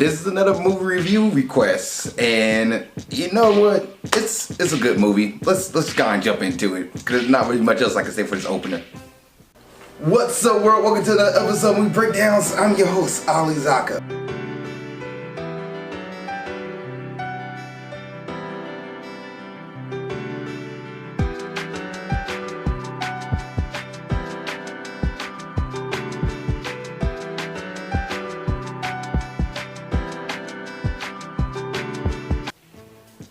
This is another movie review request, and you know what? It's a good movie. Let's go and jump into it, because there's not really much else I can say for this opener. What's up, world? Welcome to another episode of Movie Breakdowns. I'm your host, Ali Zakka.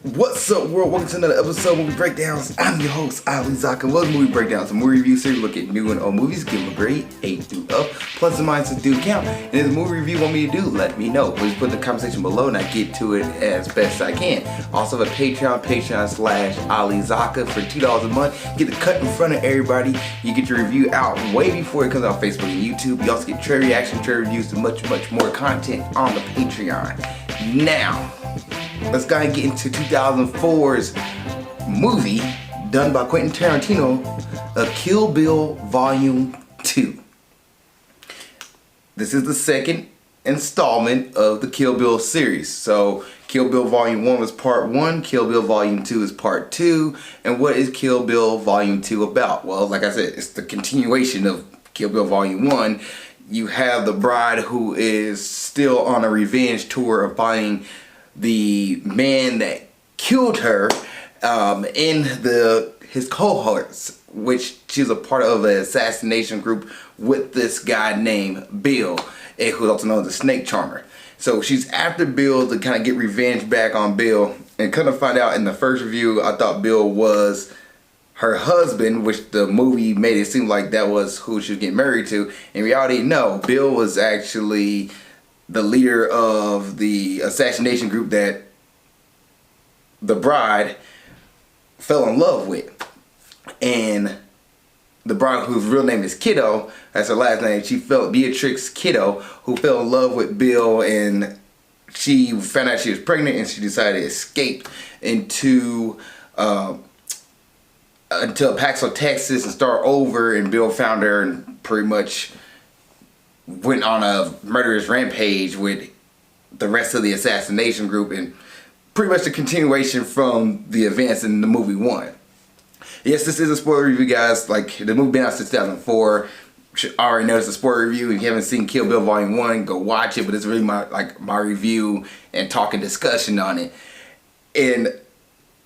What's up, world? Welcome to another episode of Movie Breakdowns. I'm your host, Ali Zakka. Welcome to Movie Breakdowns, a movie review series. Look at new and old movies, give them a grade, 8 through up, plus and minuses do count. And if the movie review you want me to do, let me know. Please put in the comment section below and I get to it as best I can. Also have a Patreon/Ali Zakka for $2 a month. Get the cut in front of everybody. You get your review out way before it comes out on Facebook and YouTube. You also get trailer reactions, trailer reviews, and much more content on the Patreon. Now, let's go and get into 2004's movie done by Quentin Tarantino, Kill Bill Volume 2. This is the second installment of the Kill Bill series. So Kill Bill Volume 1 was Part 1, Kill Bill Volume 2 is Part 2. And what is Kill Bill Volume 2 about? Well, like I said, it's the continuation of Kill Bill Volume 1. You have the bride who is still on a revenge tour of finding the man that killed her in his cohorts, which she's a part of an assassination group with this guy named Bill, who's also known as the Snake Charmer. So she's after Bill to kind of get revenge back on Bill, and kind of find out in the first review I thought Bill was her husband, which the movie made it seem like that was who she was getting married to. In reality, no, Bill was actually the leader of the assassination group that the bride fell in love with. And the bride, whose real name is Kiddo, that's her last name, Beatrix Kiddo, who fell in love with Bill, and she found out she was pregnant and she decided to escape into until Paxo, Texas, and start over. And Bill found her and pretty much went on a murderous rampage with the rest of the assassination group, and pretty much the continuation from the events in the movie 1. Yes, this is a spoiler review, guys. Like, the movie been out since 2004. Should already know it's a spoiler review. If you haven't seen Kill Bill Volume 1, go watch it. But it's really my review and talk and discussion on it. And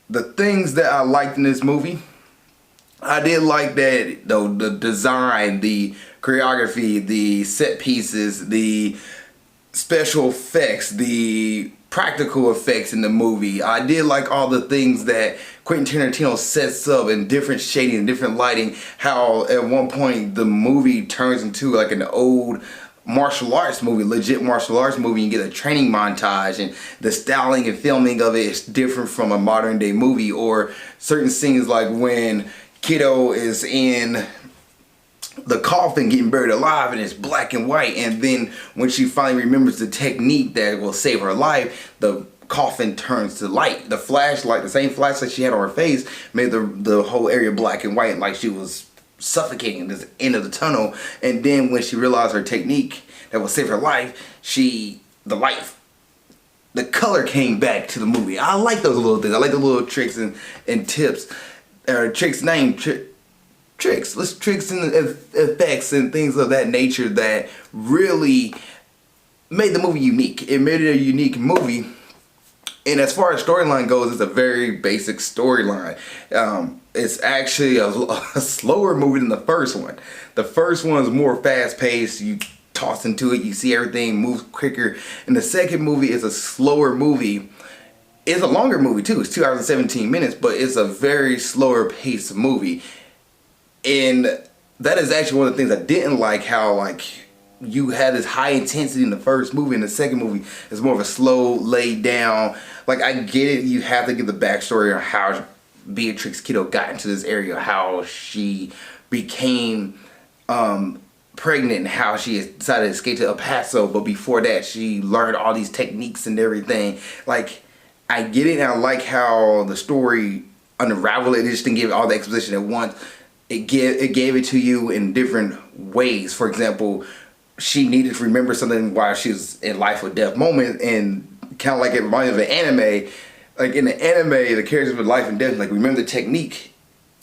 the things that I liked in this movie, I did like that, though, the design, the choreography, the set pieces, the special effects, the practical effects in the movie. I did like all the things that Quentin Tarantino sets up in different shading and different lighting. How at one point the movie turns into like an old martial arts movie, legit martial arts movie. You get a training montage, and the styling and filming of it is different from a modern day movie. Or certain scenes like when Kiddo is in the coffin getting buried alive and it's black and white, and then when she finally remembers the technique that will save her life, the coffin turns to light. The flashlight, the same flashlight she had on her face, made the whole area black and white, like she was suffocating at the end of the tunnel. And then when she realized her technique that will save her life, the color came back to the movie. I like those little things. I like the little tricks and tips, or tricks and effects and things of that nature that really made the movie unique. It made it a unique movie. And as far as storyline goes, it's a very basic storyline. It's actually a slower movie than the first one. The first one is more fast-paced. You toss into it, you see everything moves quicker. And the second movie is a slower movie. It's a longer movie too. It's 2 hours and 17 minutes, but it's a very slower paced movie. And that is actually one of the things I didn't like, how you had this high intensity in the first movie, and the second movie is more of a slow, laid down. Like, I get it, you have to give the backstory on how Beatrix Kiddo got into this area, how she became pregnant, and how she decided to escape to El Paso, but before that she learned all these techniques and everything. Like, I get it, and I like how the story unraveled it. It just didn't give all the exposition at once. It gave it to you in different ways. For example, she needed to remember something while she was in life or death moment, and kind of like it reminded me of an anime. Like in the anime, the characters with life and death, like remember the technique.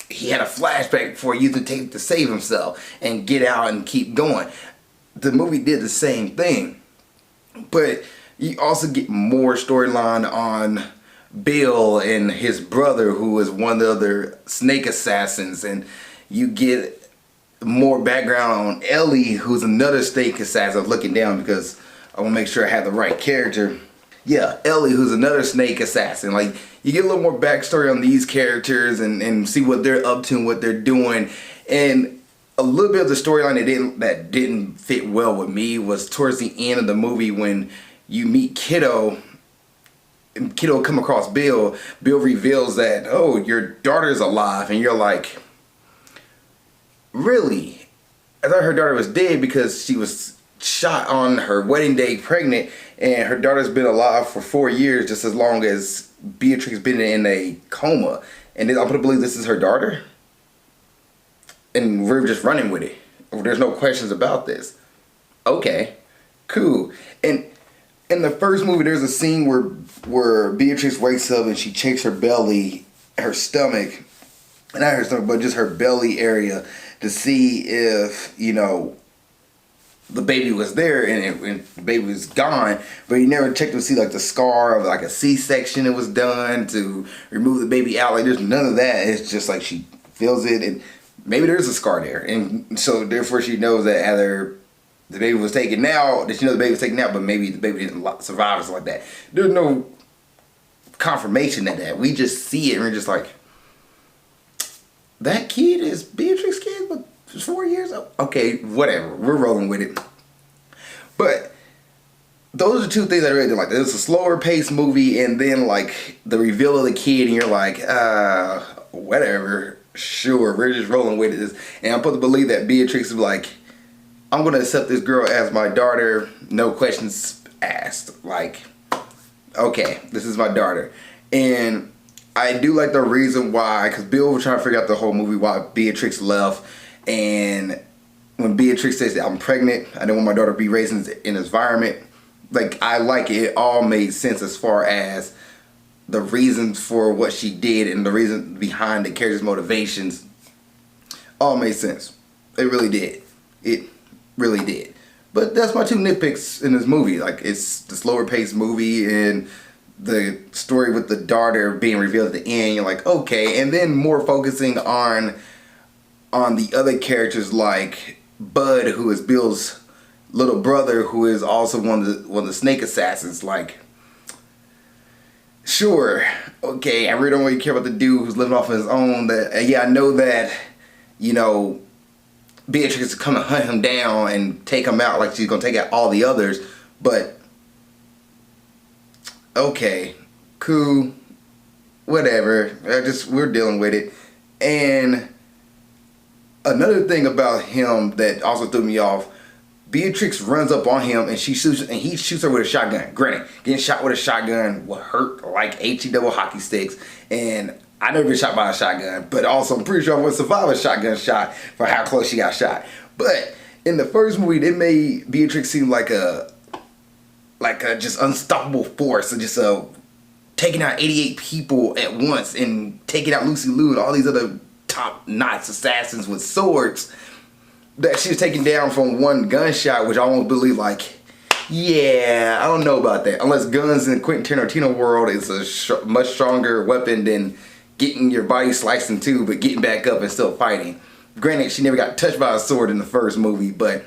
He had a flashback before he used to take to save himself and get out and keep going. The movie did the same thing, but you also get more storyline on Bill and his brother, who is one of the other snake assassins, and you get more background on Ellie, who's another snake assassin. Looking down because I want to make sure I have the right character. Yeah, Ellie, who's another snake assassin. Like, you get a little more backstory on these characters and see what they're up to and what they're doing. And a little bit of the storyline that didn't fit well with me was towards the end of the movie when you meet Kiddo. And Kiddo come across Bill. Bill reveals that, oh, your daughter's alive. And you're like, really? I thought her daughter was dead because she was shot on her wedding day pregnant, and her daughter's been alive for 4 years, just as long as Beatrix been in a coma. And then I'm gonna believe this is her daughter? And we're just running with it. There's no questions about this. Okay, cool. And in the first movie, there's a scene where Beatrix wakes up and she checks her belly, her stomach, not her stomach, but just her belly area to see if, you know, the baby was there, and the baby was gone, but you never checked to see like the scar of like a C-section that was done to remove the baby out. Like, there's none of that. It's just like she feels it, and maybe there's a scar there, and so therefore she knows that either the baby was taken out, that she knows the baby was taken out, but maybe the baby didn't survive or something like that. There's no confirmation of that. We just see it, and we're just like, that kid is Beatrix's kid, but 4 years old? Okay, whatever. We're rolling with it. But those are two things I really didn't like. It's a slower paced movie, and then like the reveal of the kid, and you're like, whatever. Sure, we're just rolling with it. And I'm supposed to believe that Beatrix is like, I'm going to accept this girl as my daughter, no questions asked. Like, okay, this is my daughter. And I do like the reason why, because Bill was trying to figure out the whole movie why Beatrix left. And when Beatrix says that I'm pregnant, I don't want my daughter to be raised in this environment. Like, I like it. It all made sense as far as the reasons for what she did and the reason behind the character's motivations. All made sense. It really did. It really did. But that's my two nitpicks in this movie. Like, it's the slower paced movie and the story with the daughter being revealed at the end. You're like, okay. And then more focusing on the other characters like Bud, who is Bill's little brother, who is also one of the snake assassins. Like, sure, okay, I really don't really care about the dude who's living off on his own. That, yeah, I know that, you know, Beatrix is coming to hunt him down and take him out like she's gonna take out all the others. But okay, cool, whatever. We're dealing with it. And another thing about him that also threw me off, Beatrix runs up on him and he shoots her with a shotgun. Granted, getting shot with a shotgun will hurt like HE double hockey sticks, and I never been shot by a shotgun, but also I'm pretty sure I would survive a shotgun shot for how close she got shot. But in the first movie, they made Beatrix seem like a just unstoppable force, and just taking out 88 people at once and taking out Lucy Liu and all these other top-notch assassins with swords that she was taken down from one gunshot, which I almost believe, like, yeah, I don't know about that. Unless guns in the Quentin Tarantino world is a much stronger weapon than getting your body sliced in two, but getting back up and still fighting. Granted, she never got touched by a sword in the first movie, but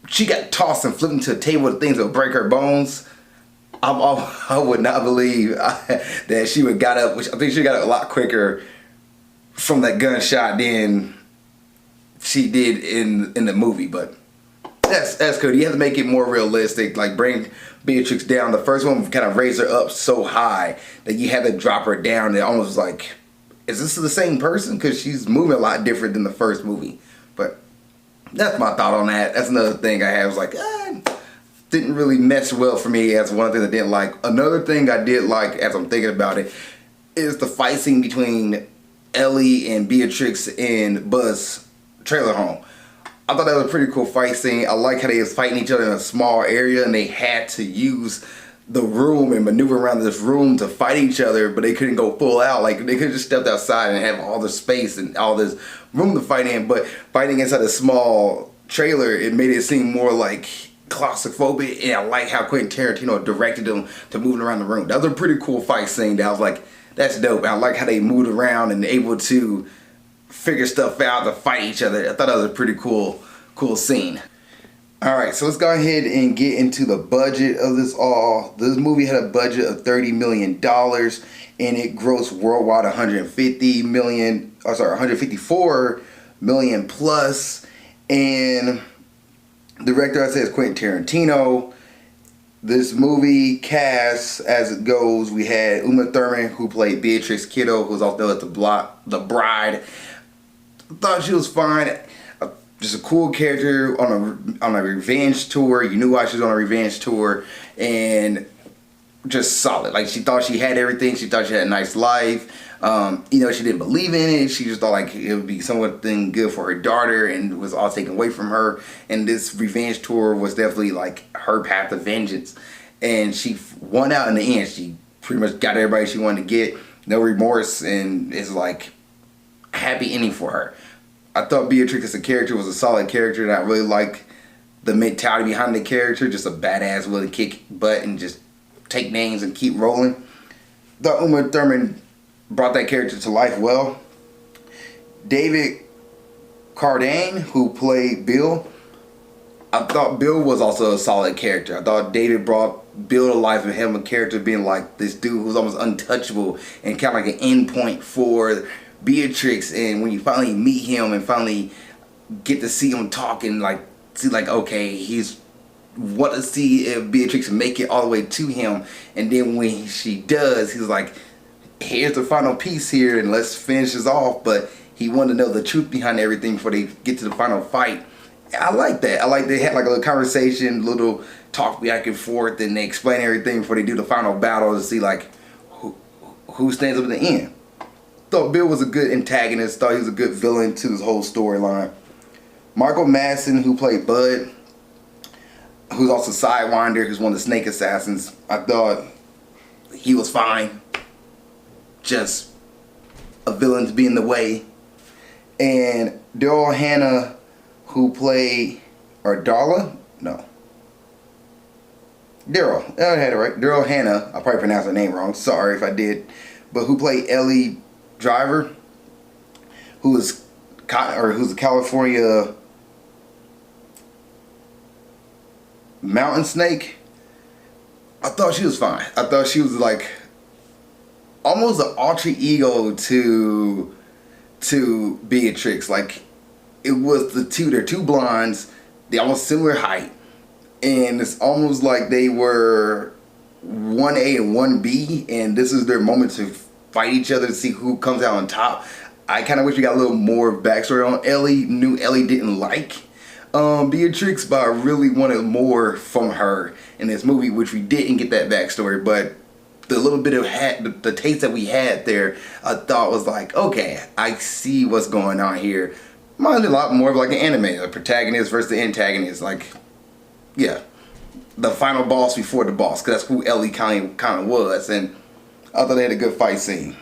she got tossed and flipped into a table with things that would break her bones. I would not believe that she would got up, which I think she got up a lot quicker from that gunshot than she did in the movie. But that's cool. You have to make it more realistic, like bring Beatrix down. The first one kind of raised her up so high that you had to drop her down. It almost was like, is this the same person? Because she's moving a lot different than the first movie. But that's my thought on that. That's another thing I had. Was like, didn't really mesh well for me. That's one thing I didn't like. Another thing I did like, as I'm thinking about it, is the fight scene between Ellie and Beatrix in Bud's trailer home. I thought that was a pretty cool fight scene. I like how they was fighting each other in a small area and they had to use the room and maneuver around this room to fight each other, but they couldn't go full out. Like, they could have just stepped outside and have all the space and all this room to fight in, but fighting inside a small trailer, it made it seem more like claustrophobic, and I like how Quentin Tarantino directed them to moving around the room. That was a pretty cool fight scene that I was like, that's dope. And I like how they moved around and able to figure stuff out to fight each other. I thought that was a pretty cool scene. Alright, so let's go ahead and get into the budget of this all. This movie had a budget of $30 million and it grossed worldwide 154 million plus. And the director, I said, is Quentin Tarantino. This movie cast, as it goes, we had Uma Thurman, who played Beatrix Kiddo, who was also at the bride. I thought she was fine. Just a cool character on a revenge tour. You knew why she was on a revenge tour, and just solid. Like, she thought she had everything. She thought she had a nice life. You know, she didn't believe in it. She just thought like it would be something good for her daughter, and it was all taken away from her. And this revenge tour was definitely like her path of vengeance. And she won out in the end. She pretty much got everybody she wanted to get. No remorse, and it's like a happy ending for her. I thought Beatrix as a character was a solid character, and I really like the mentality behind the character. Just a badass, willing to kick butt and just take names and keep rolling. Thought Uma Thurman brought that character to life well. David Carradine, who played Bill, I thought Bill was also a solid character. I thought David brought Bill to life and him a character being like this dude who's almost untouchable and kind of like an end point for Beatrix. And when you finally meet him and finally get to see him talk and like see like, okay, he's want to see if Beatrix make it all the way to him, and then when she does, he's like, here's the final piece here and let's finish this off. But he wanted to know the truth behind everything before they get to the final fight. I like that. I like they had like a little conversation, little talk back and forth, and they explain everything before they do the final battle to see like who stands up at the end. Thought Bill was a good antagonist. Thought he was a good villain to this whole storyline. Michael Madsen, who played Bud, who's also Sidewinder, who's one of the Snake Assassins, I thought he was fine. Just a villain to be in the way. And Daryl Hannah, who played, or Darla? No. Daryl. I had it right. Daryl Hannah. I probably pronounced her name wrong. Sorry if I did. But who played Ellie Driver, who's a California mountain snake. I thought she was fine. I thought she was like almost an alter ego to Beatrix. Like, it was they're two blondes, they almost similar height, and it's almost like they were 1A and 1B, and this is their moment to fight each other to see who comes out on top. I kind of wish we got a little more backstory on Ellie. Knew Ellie didn't like Beatrix, but I really wanted more from her in this movie, which we didn't get that backstory. But the little bit of the taste that we had there, I thought was like, okay, I see what's going on here. Reminded a lot more of like an anime, a protagonist versus the antagonist. Like, yeah, the final boss before the boss, because that's who Ellie kind of was. And I thought they had a good fight scene.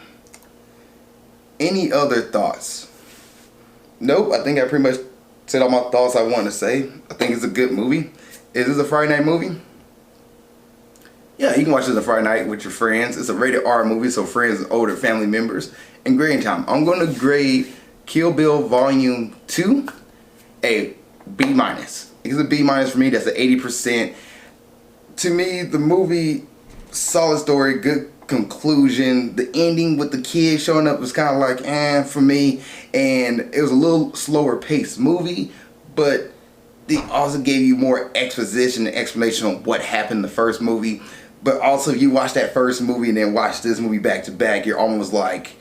Any other thoughts? Nope, I think I pretty much said all my thoughts I wanted to say. I think it's a good movie. Is this a Friday night movie? Yeah, you can watch this on Friday night with your friends. It's a rated R movie, so friends and older family members. And grading time. I'm going to grade Kill Bill Volume 2 a B-. It's a B- for me. That's an 80%. To me, the movie, solid story, good conclusion. The ending with the kid showing up was kind of like for me, and it was a little slower paced movie, but they also gave you more exposition and explanation on what happened in the first movie. But also, if you watch that first movie and then watch this movie back to back, you're almost like,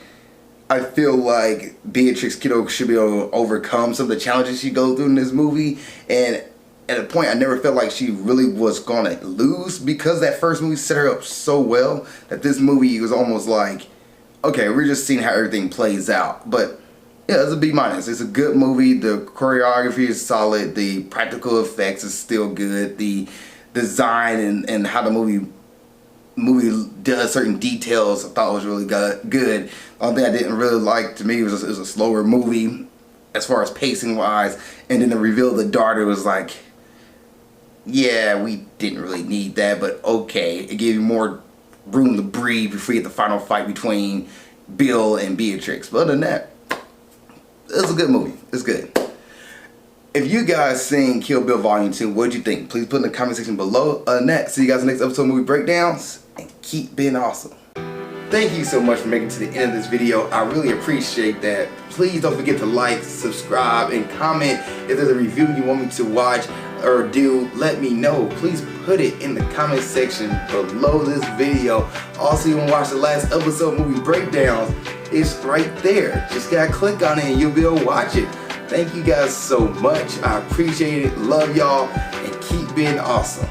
I feel like Beatrix Kiddo should be able to overcome some of the challenges she goes through in this movie. And at a point, I never felt like she really was gonna lose, because that first movie set her up so well that this movie was almost like, okay, we're just seeing how everything plays out. But Yeah, it's a B minus. It's a good movie. The choreography is solid. The practical effects is still good. The design and how the movie does certain details I thought was really good. Only thing I didn't really like to me was it was a slower movie as far as pacing wise. And then the reveal of the daughter was like, yeah, we didn't really need that, but okay. It gave you more room to breathe before you get the final fight between Bill and Beatrix. But other than that, it's a good movie. It's good. If you guys seen Kill Bill Volume 2, what'd you think? Please put in the comment section below. Other than that, see you guys in the next episode of Movie Breakdowns, and keep being awesome. Thank you so much for making it to the end of this video. I really appreciate that. Please don't forget to like, subscribe, and comment. If there's a review you want me to watch or do, let me know. Please put it in the comment section below this video. Also, you want to watch the last episode of Movie Breakdowns, it's right there. Just gotta click on it and you'll be able to watch it. Thank you guys so much. I appreciate it. Love y'all, and keep being awesome.